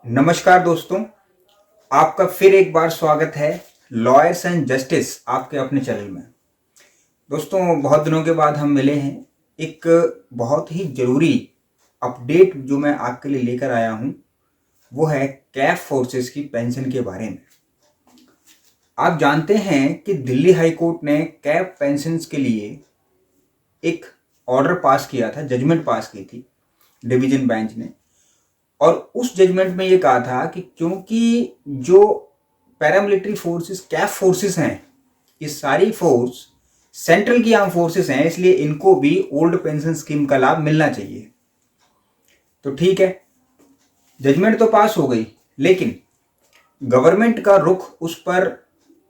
नमस्कार दोस्तों, आपका फिर एक बार स्वागत है लॉयर्स एंड जस्टिस आपके अपने चैनल में। दोस्तों, बहुत दिनों के बाद हम मिले हैं। एक बहुत ही ज़रूरी अपडेट जो मैं आपके लिए लेकर आया हूं वो है कैफ फोर्सेस की पेंशन के बारे में। आप जानते हैं कि दिल्ली हाई कोर्ट ने कैफ पेंशन्स के लिए एक ऑर्डर पास किया था, जजमेंट पास की थी डिवीजन बेंच ने। और उस जजमेंट में ये कहा था कि क्योंकि जो पैरामिलिट्री फोर्सेस कैफ फोर्सेस हैं, ये सारी फोर्स सेंट्रल की आर्म फोर्सेस हैं, इसलिए इनको भी ओल्ड पेंशन स्कीम का लाभ मिलना चाहिए। तो ठीक है, जजमेंट तो पास हो गई, लेकिन गवर्नमेंट का रुख उस पर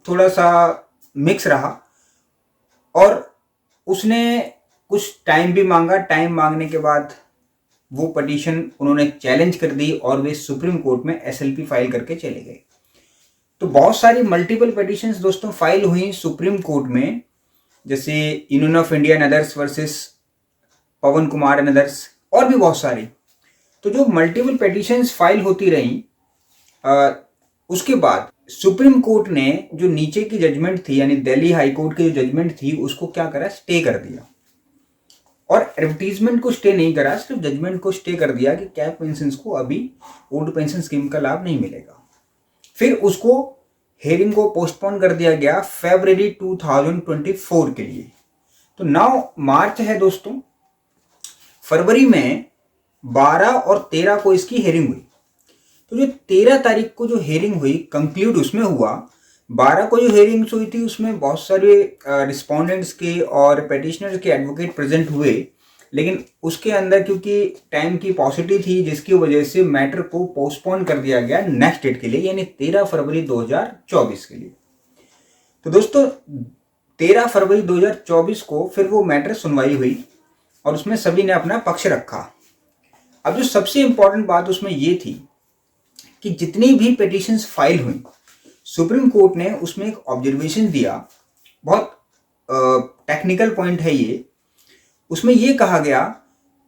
थोड़ा सा मिक्स रहा और उसने कुछ टाइम भी मांगा। टाइम मांगने के बाद वो पिटीशन उन्होंने चैलेंज कर दी और वे सुप्रीम कोर्ट में एसएलपी फाइल करके चले गए। तो बहुत सारी मल्टीपल पिटीशंस दोस्तों फाइल हुई सुप्रीम कोर्ट में, जैसे union of India and others versus Pawan Kumar and others, और भी बहुत सारी। तो जो मल्टीपल पिटीशंस फाइल होती रही, उसके बाद सुप्रीम कोर्ट ने जो नीचे की जजमेंट थी, यानी दिल्ली हाई कोर्ट की जो जजमेंट थी, उसको क्या करा, स्टे कर दिया। और एडवर्टीजमेंट को स्टे नहीं करा, सिर्फ जजमेंट को स्टे कर दिया कि कैफ पेंशन को अभी ओल्ड पेंशन स्कीम का लाभ नहीं मिलेगा। फिर उसको हेयरिंग को पोस्टपोन कर दिया गया फरवरी 2024 के लिए। तो नाउ मार्च है दोस्तों, फरवरी में 12 और 13 को इसकी हेयरिंग हुई। तो जो 13 तारीख को जो हेयरिंग हुई, कंक्लूड उसमें हुआ। 12 को जो हेयरिंग्स हुई थी उसमें बहुत सारे रिस्पोंडेंट्स के और पेटिशनर्स के एडवोकेट प्रेजेंट हुए, लेकिन उसके अंदर क्योंकि टाइम की पॉसिटी थी, जिसकी वजह से मैटर को पोस्टपोन कर दिया गया नेक्स्ट डेट के लिए, यानी 13 फरवरी 2024 के लिए। तो दोस्तों 13 फरवरी 2024 को फिर वो मैटर सुनवाई हुई और उसमें सभी ने अपना पक्ष रखा। अब जो सबसे इंपॉर्टेंट बात उसमें ये थी कि जितनी भी पिटीशंस फाइल हुई, सुप्रीम कोर्ट ने उसमें एक ऑब्जर्वेशन दिया। बहुत टेक्निकल पॉइंट है ये। उसमें ये कहा गया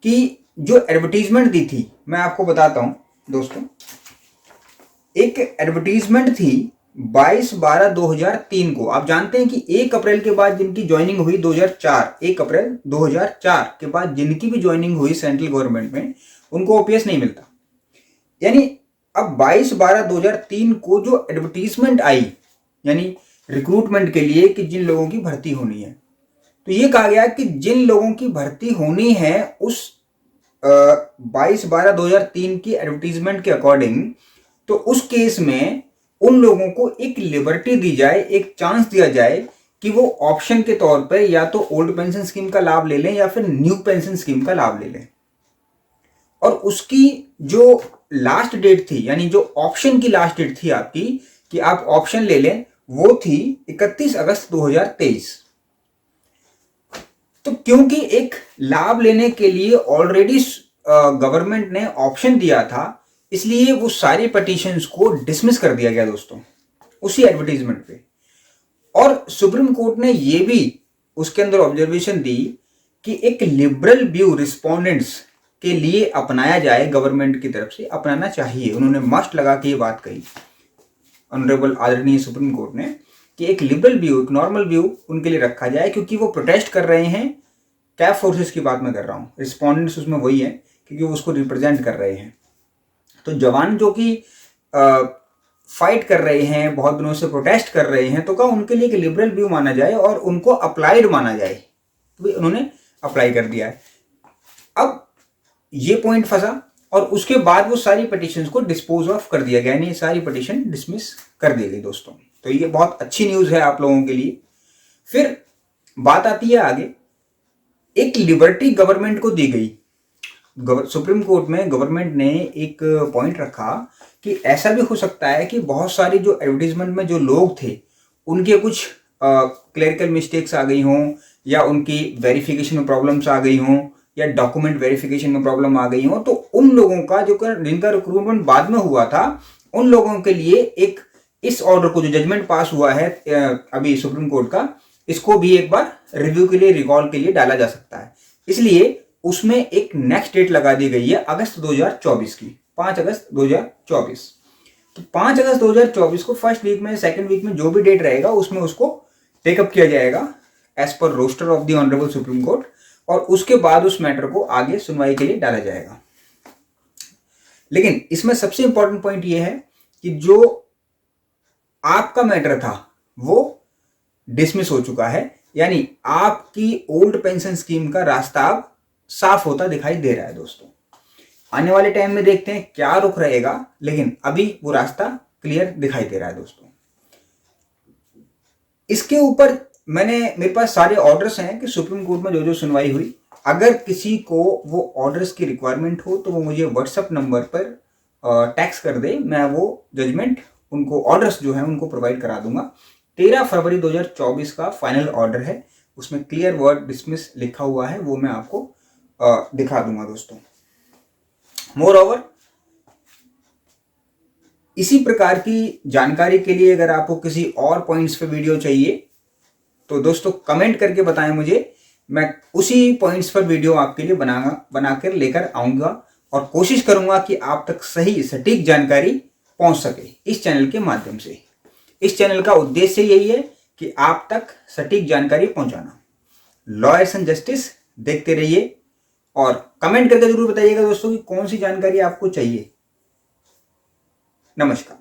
कि जो एडवर्टीजमेंट दी थी, मैं आपको बताता हूं दोस्तों। एक एडवर्टीजमेंट थी 22/12/2003 को। आप जानते हैं कि 1 अप्रैल के बाद जिनकी ज्वाइनिंग हुई 2004, 1 अप्रैल 2004 के बाद जिनकी भी ज्वाइनिंग हुई सेंट्रल गवर्नमेंट में, उनको ओपीएस नहीं मिलता। यानी अब 22/12/2003 को जो एडवर्टीजमेंट आई, यानी रिक्रूटमेंट के लिए कि जिन लोगों की भर्ती होनी है, तो ये कहा गया कि जिन लोगों की भर्ती होनी है उस 22/12/2003 की एडवर्टीजमेंट के अकॉर्डिंग, तो उस केस में उन लोगों को एक लिबर्टी दी जाए, एक चांस दिया जाए कि वो ऑप्शन के तौर पर या तो ओल्ड पेंशन स्कीम का लाभ ले लें या फिर न्यू पेंशन स्कीम का लाभ ले लें। और उसकी जो लास्ट डेट थी, यानी जो ऑप्शन की लास्ट डेट थी आपकी कि आप ऑप्शन ले लें, वो थी 31 अगस्त 2023। तो क्योंकि एक लाभ लेने के लिए ऑलरेडी गवर्नमेंट ने ऑप्शन दिया था, इसलिए वो सारी पिटीशंस को डिसमिस कर दिया गया दोस्तों उसी एडवर्टीजमेंट पे। और सुप्रीम कोर्ट ने ये भी उसके अंदर ऑब्जर्वेशन दी कि एक लिबरल व्यू रिस्पोंडेंट्स के लिए अपनाया जाए, गवर्नमेंट की तरफ से अपनाना चाहिए। उन्होंने मस्ट लगा के ये बात कही ऑनरेबल आदरणीय सुप्रीम कोर्ट ने कि एक लिबरल व्यू, एक नॉर्मल व्यू उनके लिए रखा जाए, क्योंकि वो प्रोटेस्ट कर रहे हैं। कैफ फोर्सेस की बात मैं कर रहा हूँ, रिस्पोंडेंट्स उसमें वही है क्योंकि वो उसको रिप्रेजेंट कर रहे हैं। तो जवान जो कि फाइट कर रहे हैं, बहुत दिनों से प्रोटेस्ट कर रहे हैं, तो क्या उनके लिए एक लिबरल व्यू माना जाए और उनको अप्लाइड माना जाए, तो उन्होंने अप्लाई कर दिया है। अब ये पॉइंट फंसा और उसके बाद वो सारी पिटीशंस को डिस्पोज ऑफ कर दिया गया, यानी सारी पिटीशन डिसमिस कर दी गई दोस्तों। तो ये बहुत अच्छी न्यूज़ है आप लोगों के लिए। फिर बात आती है आगे, एक लिबर्टी गवर्नमेंट को दी गई। सुप्रीम कोर्ट में गवर्नमेंट ने एक पॉइंट रखा कि ऐसा भी हो सकता है कि बहुत सारी जो एडवर्टीजमेंट में जो लोग थे उनके कुछ क्लरिकल मिस्टेक्स आ गई हों, या उनकी वेरिफिकेशन में प्रॉब्लम्स आ गई हों, या डॉक्यूमेंट वेरिफिकेशन में प्रॉब्लम आ गई हो, तो उन लोगों का जिनका रिक्रूटमेंट बाद में हुआ था, उन लोगों के लिए एक इस ऑर्डर को, जो जजमेंट पास हुआ है अभी सुप्रीम कोर्ट का, इसको भी एक बार रिव्यू के लिए, रिकॉल के लिए डाला जा सकता है। इसलिए उसमें एक नेक्स्ट डेट लगा दी गई है अगस्त 2024 की, 5 अगस्त 2024। तो 5 अगस्त 2024 को फर्स्ट वीक में, सेकंड वीक में जो भी डेट रहेगा उसमें उसको टेकअप किया जाएगा as per roster of the honourable Supreme Court, और उसके बाद उस मैटर को आगे सुनवाई के लिए डाला जाएगा। लेकिन इसमें सबसे इंपॉर्टेंट पॉइंट यह है कि जो आपका मैटर था वो डिसमिस हो चुका है, यानी आपकी ओल्ड पेंशन स्कीम का रास्ता अब साफ होता दिखाई दे रहा है। दोस्तों आने वाले टाइम में देखते हैं क्या रुख रहेगा, लेकिन अभी वो रास्ता क्लियर दिखाई दे रहा है। दोस्तों इसके ऊपर मेरे पास सारे ऑर्डर्स हैं कि सुप्रीम कोर्ट में जो जो सुनवाई हुई, अगर किसी को वो ऑर्डर्स की रिक्वायरमेंट हो तो वो मुझे व्हाट्सएप नंबर पर टेक्स्ट कर दे, मैं वो जजमेंट उनको, ऑर्डर्स जो है उनको प्रोवाइड करा दूंगा। 13 फरवरी 2024 का फाइनल ऑर्डर है, उसमें क्लियर वर्ड डिसमिस लिखा हुआ है, वो मैं आपको दिखा दूंगा। दोस्तों मोर ओवर इसी प्रकार की जानकारी के लिए अगर आपको किसी और पॉइंट्स पे वीडियो चाहिए तो दोस्तों कमेंट करके बताएं मुझे, मैं उसी पॉइंट्स पर वीडियो आपके लिए बनाकर लेकर आऊंगा और कोशिश करूंगा कि आप तक सही सटीक जानकारी पहुंच सके इस चैनल के माध्यम से। इस चैनल का उद्देश्य यही है कि आप तक सटीक जानकारी पहुंचाना। लॉयर्स एंड जस्टिस देखते रहिए और कमेंट करके जरूर बताइएगा दोस्तों कि कौन सी जानकारी आपको चाहिए। नमस्कार।